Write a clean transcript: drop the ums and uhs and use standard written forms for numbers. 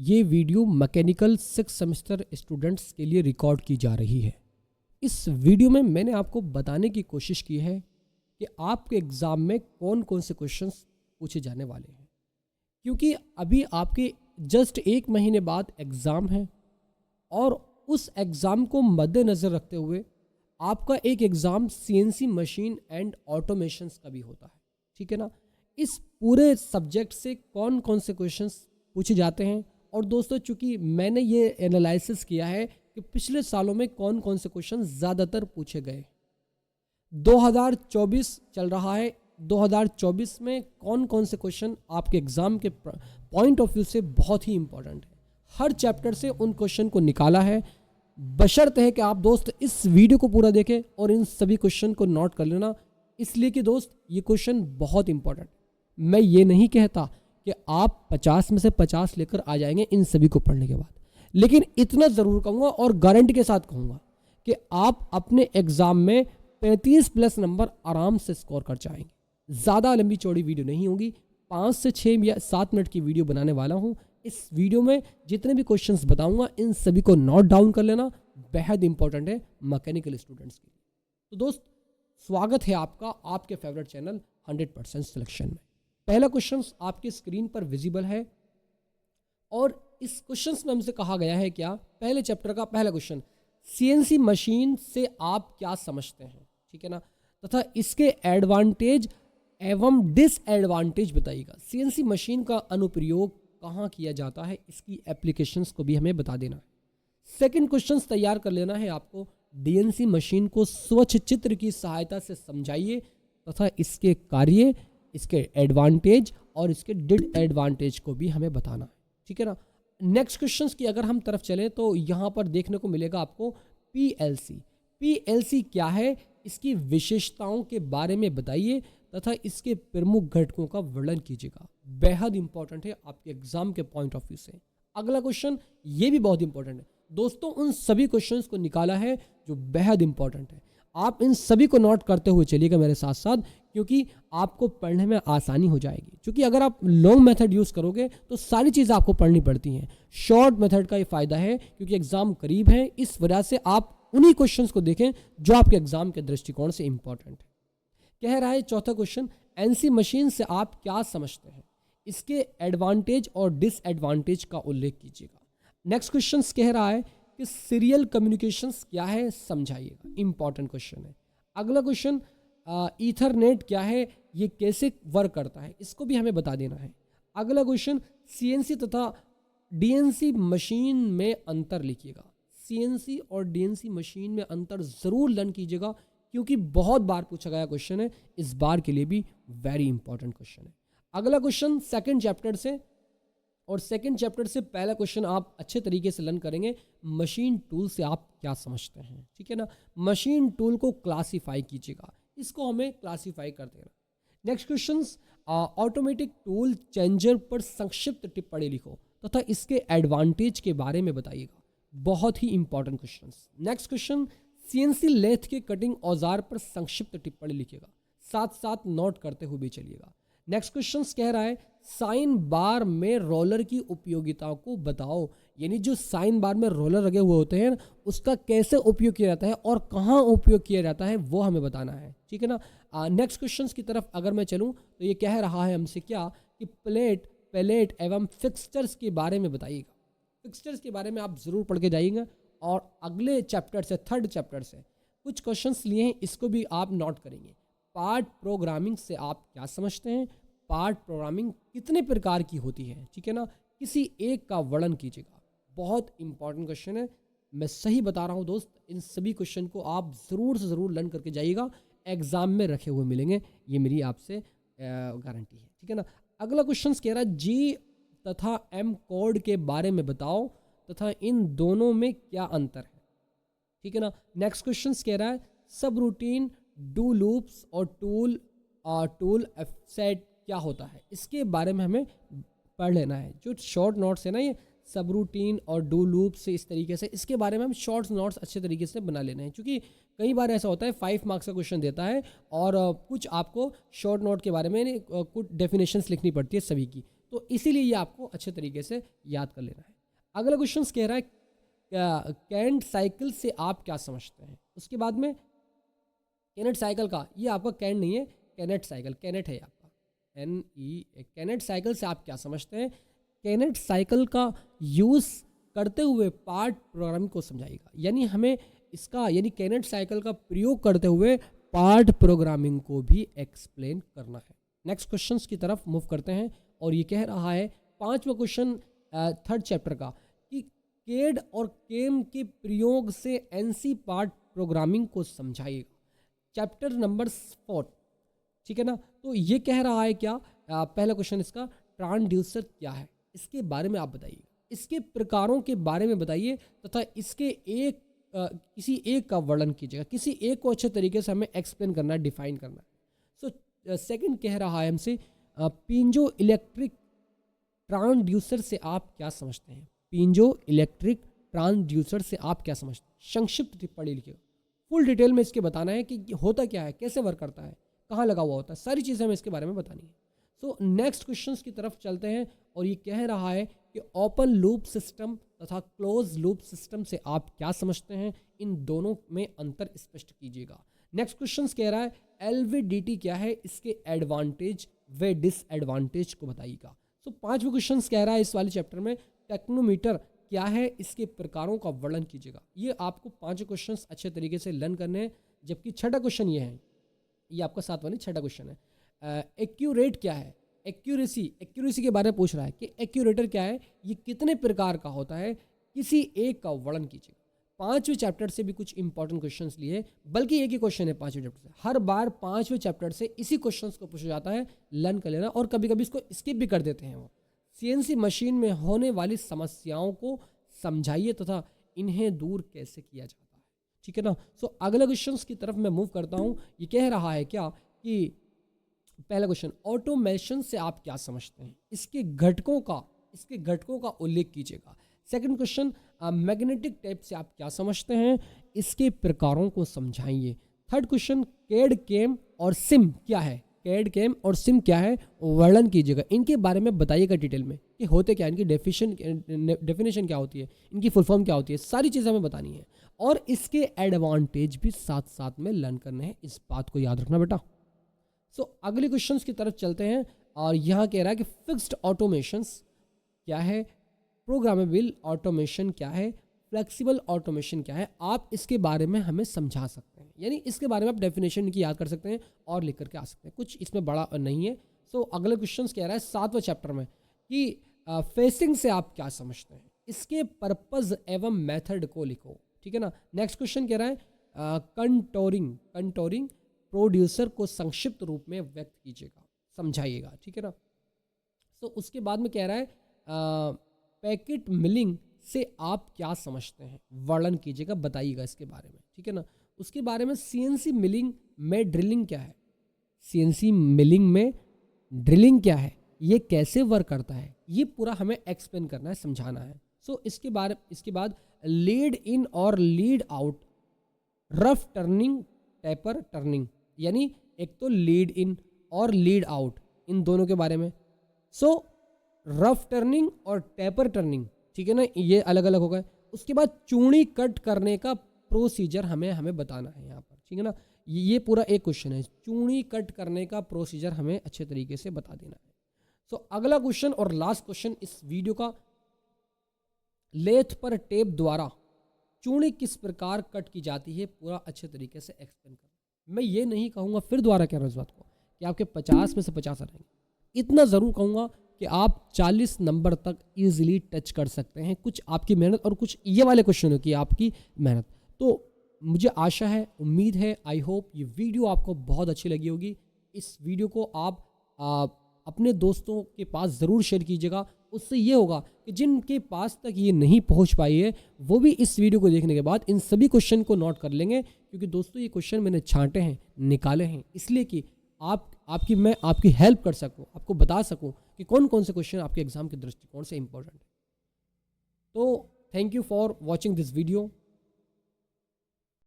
ये video mechanical 6 semester students के लिए रिकॉर्ड की जा रही है। इस वीडियो में मैंने आपको बताने की कोशिश की है कि आपके एग्ज़ाम में कौन कौन से क्वेश्चंस पूछे जाने वाले हैं, क्योंकि अभी आपके जस्ट 1 महीने बाद एग्ज़ाम है और उस एग्ज़ाम को मद्देनज़र रखते हुए आपका एक exam CNC machine and automations का भी होता है। ठीक है ना। इस पूरे सब्जेक्ट से कौन कौन से क्वेश्चंस पूछे जाते हैं, और दोस्तों चूंकि मैंने ये एनालिसिस किया है कि पिछले सालों में कौन कौन से क्वेश्चन ज़्यादातर पूछे गए। 2024 चल रहा है, 2024 में कौन कौन से क्वेश्चन आपके एग्ज़ाम के पॉइंट ऑफ व्यू से बहुत ही इंपॉर्टेंट है। हर चैप्टर से उन क्वेश्चन को निकाला है, बशर्ते है कि आप दोस्त इस वीडियो को पूरा देखें और इन सभी क्वेश्चन को नोट कर लेना, इसलिए कि दोस्त ये क्वेश्चन बहुत इंपॉर्टेंट है। मैं ये नहीं कहता कि आप 50 में से 50 लेकर आ जाएंगे इन सभी को पढ़ने के बाद, लेकिन इतना ज़रूर कहूँगा और गारंटी के साथ कहूँगा कि आप अपने एग्ज़ाम में 35 प्लस नंबर आराम से स्कोर कर जाएंगे। ज़्यादा लंबी चौड़ी वीडियो नहीं होगी, 5 से 6 या 7 मिनट की वीडियो बनाने वाला हूँ। इस वीडियो में जितने भी क्वेश्चंस बताऊंगा इन सभी को नोट डाउन कर लेना, बेहद इंपॉर्टेंट है मैकेनिकल स्टूडेंट्स के लिए। तो दोस्त स्वागत है आपका आपके फेवरेट चैनल 100% सिलेक्शन में। पहला क्वेश्चन आपके स्क्रीन पर विजिबल है और इस क्वेश्चन में हमसे कहा गया है क्या, पहले चैप्टर का पहला क्वेश्चन, सीएनसी मशीन से आप क्या समझते हैं। ठीक है ना, तथा इसके एडवांटेज एवं डिसएडवांटेज बताइएगा। सीएनसी मशीन का अनुप्रयोग कहाँ किया जाता है, इसकी एप्लीकेशंस को भी हमें बता देना है। सेकंड क्वेश्चन तैयार कर लेना है आपको, डीएनसी मशीन को स्वच्छ चित्र की सहायता से समझाइए तथा इसके कार्य, इसके एडवांटेज और इसके डिसएडवांटेज को भी हमें बताना है। ठीक है ना। नेक्स्ट क्वेश्चन की अगर हम तरफ चलें तो यहाँ पर देखने को मिलेगा आपको पीएलसी। पीएलसी क्या है, इसकी विशेषताओं के बारे में बताइए तथा इसके प्रमुख घटकों का वर्णन कीजिएगा। बेहद इंपॉर्टेंट है आपके एग्जाम के पॉइंट ऑफ व्यू से। अगला क्वेश्चन ये भी बहुत इंपॉर्टेंट है दोस्तों, उन सभी क्वेश्चंस को निकाला है जो बेहद इंपॉर्टेंट है। आप इन सभी को नोट करते हुए चलिएगा मेरे साथ साथ, क्योंकि आपको पढ़ने में आसानी हो जाएगी। क्योंकि अगर आप लॉन्ग मेथड यूज़ करोगे तो सारी चीज़ें आपको पढ़नी पड़ती हैं। शॉर्ट मेथड का ये फ़ायदा है क्योंकि एग्ज़ाम करीब है, इस वजह से आप उन्हीं क्वेश्चंस को देखें जो आपके एग्ज़ाम के दृष्टिकोण से इंपॉर्टेंट है। कह रहा है चौथा क्वेश्चन, एनसी मशीन से आप क्या समझते हैं, इसके एडवांटेज और डिसएडवांटेज का उल्लेख कीजिएगा। नेक्स्ट क्वेश्चन कह रहा है कि सीरियल कम्युनिकेशंस क्या है, समझाइएगा। इंपॉर्टेंट क्वेश्चन है। अगला क्वेश्चन, ईथरनेट क्या है, ये कैसे वर्क करता है, इसको भी हमें बता देना है। अगला क्वेश्चन, सीएनसी तथा डीएनसी मशीन में अंतर लिखिएगा। सीएनसी और डीएनसी मशीन में अंतर ज़रूर लर्न कीजिएगा, क्योंकि बहुत बार पूछा गया क्वेश्चन है, इस बार के लिए भी वेरी इंपॉर्टेंट क्वेश्चन है। अगला क्वेश्चन सेकंड चैप्टर से, और सेकंड चैप्टर से पहला क्वेश्चन आप अच्छे तरीके से लर्न करेंगे, मशीन टूल से आप क्या समझते हैं। ठीक है ना, मशीन टूल को क्लासीफाई कीजिएगा, इसको हमें क्लासीफाई कर देना। Next question, automatic tool changer पर संक्षिप्त टिप्पणी लिखो तथा इसके एडवांटेज के बारे में बताइएगा। बहुत ही important question. Next question, CNC lathe के कटिंग औजार पर संक्षिप्त टिप्पणी लिखिएगा, साथ साथ नोट करते हुए भी चलिएगा। नेक्स्ट क्वेश्चन कह रहा है साइन बार में रोलर की उपयोगिता को बताओ, यानी जो साइन बार में रोलर लगे हुए होते हैं उसका कैसे उपयोग किया जाता है और कहाँ उपयोग किया जाता है वो हमें बताना है। ठीक है ना। नेक्स्ट क्वेश्चन की तरफ अगर मैं चलूँ तो ये कह रहा है हमसे क्या कि प्लेट, पैलेट एवं फिक्सचर्स के बारे में बताइएगा। फिक्सचर्स के बारे में आप ज़रूर पढ़ के जाइएगा, और अगले चैप्टर से, थर्ड चैप्टर से कुछ क्वेश्चंस लिए हैं, इसको भी आप नोट करेंगे। पार्ट प्रोग्रामिंग से आप क्या समझते हैं, पार्ट प्रोग्रामिंग कितने प्रकार की होती है। ठीक है ना, किसी एक का वर्णन कीजिएगा। बहुत इंपॉर्टेंट क्वेश्चन है, मैं सही बता रहा हूँ दोस्त, इन सभी क्वेश्चन को आप ज़रूर से ज़रूर लर्न करके जाइएगा, एग्जाम में रखे हुए मिलेंगे, ये मेरी आपसे गारंटी है। ठीक है ना। अगला क्वेश्चन कह रहा है जी तथा एम कोड के बारे में बताओ तथा इन दोनों में क्या अंतर है। ठीक है ना। नेक्स्ट क्वेश्चन कह रहा है सब रूटीन, डू लूप्स और टूल ऑफसेट क्या होता है, इसके बारे में हमें पढ़ लेना है। जो शॉर्ट नोट्स है ना, ये सब रूटीन और डू लूप से इस तरीके से, इसके बारे में हम शॉर्ट नोट्स अच्छे तरीके से बना लेना है, क्योंकि कई बार ऐसा होता है 5 मार्क्स का क्वेश्चन देता है और कुछ आपको शॉर्ट नोट के बारे में कुछ डेफिनेशंस लिखनी पड़ती है सभी की, तो इसीलिए ये आपको अच्छे तरीके से याद कर लेना है। अगला क्वेश्चन कह रहा है कैंट साइकिल से आप क्या समझते हैं। उसके बाद में कैनेट साइकिल का, ये आपका कैंट नहीं है, कैनेट साइकिल, कैनेट है आपका NE, कैनेट साइकिल से आप क्या समझते हैं। कैनेट साइकिल का यूज़ करते हुए पार्ट प्रोग्रामिंग को समझाएगा, यानी हमें इसका यानी कैनेट साइकिल का प्रयोग करते हुए पार्ट प्रोग्रामिंग को भी एक्सप्लेन करना है। नेक्स्ट क्वेश्चन की तरफ मूव करते हैं और ये कह रहा है 5वां क्वेश्चन 3rd चैप्टर का कि केड और केम के प्रयोग से NC पार्ट प्रोग्रामिंग को समझाइएगा। चैप्टर नंबर 4, ठीक है ना। तो ये कह रहा है क्या, पहला क्वेश्चन इसका ट्रांसड्यूसर क्या है, इसके बारे में आप बताइए, इसके प्रकारों के बारे में बताइए तथा इसके किसी एक का वर्णन कीजिएगा। किसी एक को अच्छे तरीके से हमें एक्सप्लेन करना है, डिफाइन करना है। सो सेकंड कह रहा है हमसे पिंजो इलेक्ट्रिक ट्रांसड्यूसर से आप क्या समझते हैं। पिंजो इलेक्ट्रिक ट्रांसड्यूसर से आप क्या समझते हैं, संक्षिप्त टिप्पणी लिखिएगा। फुल डिटेल में इसके बताना है कि होता क्या है, कैसे वर्क करता है, कहाँ लगा हुआ होता है, सारी चीज़ें हमें इसके बारे में बतानी है। सो नेक्स्ट क्वेश्चंस की तरफ चलते हैं और ये कह रहा है कि ओपन लूप सिस्टम तथा क्लोज लूप सिस्टम से आप क्या समझते हैं, इन दोनों में अंतर स्पष्ट कीजिएगा। नेक्स्ट क्वेश्चन कह रहा है LVDT क्या है, इसके एडवांटेज व डिसएडवांटेज को बताइएगा। सो 5वां क्वेश्चन कह रहा है इस वाले चैप्टर में टेक्नोमीटर क्या है, इसके प्रकारों का वर्णन कीजिएगा। ये आपको 5 क्वेश्चन अच्छे तरीके से लर्न करने हैं। जबकि 6ठा क्वेश्चन ये है, ये आपका 7वां नहीं 6ठा क्वेश्चन है। एक्यूरेट क्या है, एक्यूरेसी के बारे में पूछ रहा है कि एक्यूरेटर क्या है, ये कितने प्रकार का होता है, किसी एक का वर्णन कीजिएगा। 5वें चैप्टर से भी कुछ इंपॉर्टेंट क्वेश्चंस लिए, बल्कि एक ही क्वेश्चन है 5वें चैप्टर से। हर बार 5वें चैप्टर से इसी क्वेश्चंस को पूछा जाता है, लर्न कर लेना। और कभी कभी इसको स्किप भी कर देते हैं वो। CNC मशीन में होने वाली समस्याओं को समझाइए तथा इन्हें दूर कैसे किया जाता है, ठीक है ना। सो अगले क्वेश्चन की तरफ मैं मूव करता हूँ। ये कह रहा है क्या कि पहला क्वेश्चन ऑटोमेशन से आप क्या समझते हैं, इसके घटकों का उल्लेख कीजिएगा। सेकंड क्वेश्चन मैग्नेटिक टेप से आप क्या समझते हैं, इसके प्रकारों को समझाइए। थर्ड क्वेश्चन कैड केम और सिम क्या है, कैड केम और सिम क्या है, वर्णन कीजिएगा। इनके बारे में बताइएगा डिटेल में कि होते क्या, इनकी डेफिनेशन क्या होती है, इनकी फुल फॉर्म क्या होती है, सारी चीज़ें हमें बतानी है। और इसके एडवांटेज भी साथ साथ में लर्न करने हैं, इस बात को याद रखना बेटा। सो अगले क्वेश्चंस की तरफ चलते हैं और यहाँ कह रहा है कि फिक्स्ड ऑटोमेशंस क्या है, प्रोग्रामेबल ऑटोमेशन क्या है, फ्लेक्सिबल ऑटोमेशन क्या है, आप इसके बारे में हमें समझा सकते हैं। यानी इसके बारे में आप डेफिनेशन की याद कर सकते हैं और लिख करके आ सकते हैं, कुछ इसमें बड़ा नहीं है। सो अगले क्वेश्चन कह रहा है 7वें चैप्टर में कि फेसिंग से आप क्या समझते हैं, इसके पर्पज एवं मेथड को लिखो, ठीक है ना। नेक्स्ट क्वेश्चन कह रहा है कंटोरिंग प्रोड्यूसर को संक्षिप्त रूप में व्यक्त कीजिएगा, समझाइएगा, ठीक है ना। तो उसके बाद में कह रहा है पैकेट मिलिंग से आप क्या समझते हैं, वर्णन कीजिएगा, बताइएगा इसके बारे में, ठीक है ना। उसके बारे में CNC मिलिंग में ड्रिलिंग क्या है, CNC मिलिंग में ड्रिलिंग क्या है, ये कैसे वर्क करता है, ये पूरा हमें एक्सप्लेन करना है, समझाना है। सो इसके बाद लीड इन और lead out, rough turning, taper turning, यानी एक तो लीड इन और लीड आउट, इन दोनों के बारे में। सो रफ टर्निंग और टेपर टर्निंग, ठीक है ना, ये अलग अलग हो गए। उसके बाद चूड़ी कट करने का प्रोसीजर हमें बताना है यहाँ पर, ठीक है ना। ये पूरा एक क्वेश्चन है, चूड़ी कट करने का प्रोसीजर हमें अच्छे तरीके से बता देना है। सो अगला क्वेश्चन और लास्ट क्वेश्चन इस वीडियो का, लेथ पर टेप द्वारा चूड़ी किस प्रकार कट की जाती है, पूरा अच्छे तरीके से एक्सप्लेन करना। मैं ये नहीं कहूँगा, फिर दोबारा कह रहा हूँ इस बात को, कि आपके 50 में से 50 आ रहेंगे। इतना ज़रूर कहूँगा कि आप 40 नंबर तक इजीली टच कर सकते हैं, कुछ आपकी मेहनत और कुछ ये वाले क्वेश्चनों की आपकी मेहनत। तो मुझे आशा है, उम्मीद है, आई होप ये वीडियो आपको बहुत अच्छी लगी होगी। इस वीडियो को आप अपने दोस्तों के पास ज़रूर शेयर कीजिएगा। उससे ये होगा कि जिनके पास तक ये नहीं पहुंच पाई है, वो भी इस वीडियो को देखने के बाद इन सभी क्वेश्चन को नोट कर लेंगे। क्योंकि दोस्तों ये क्वेश्चन मैंने छांटे हैं, निकाले हैं, इसलिए कि मैं आपकी हेल्प कर सकूं, आपको बता सकूं कि कौन कौन से क्वेश्चन आपके एग्जाम के दृष्टिकोण से इंपॉर्टेंट है। तो thank you for watching this video.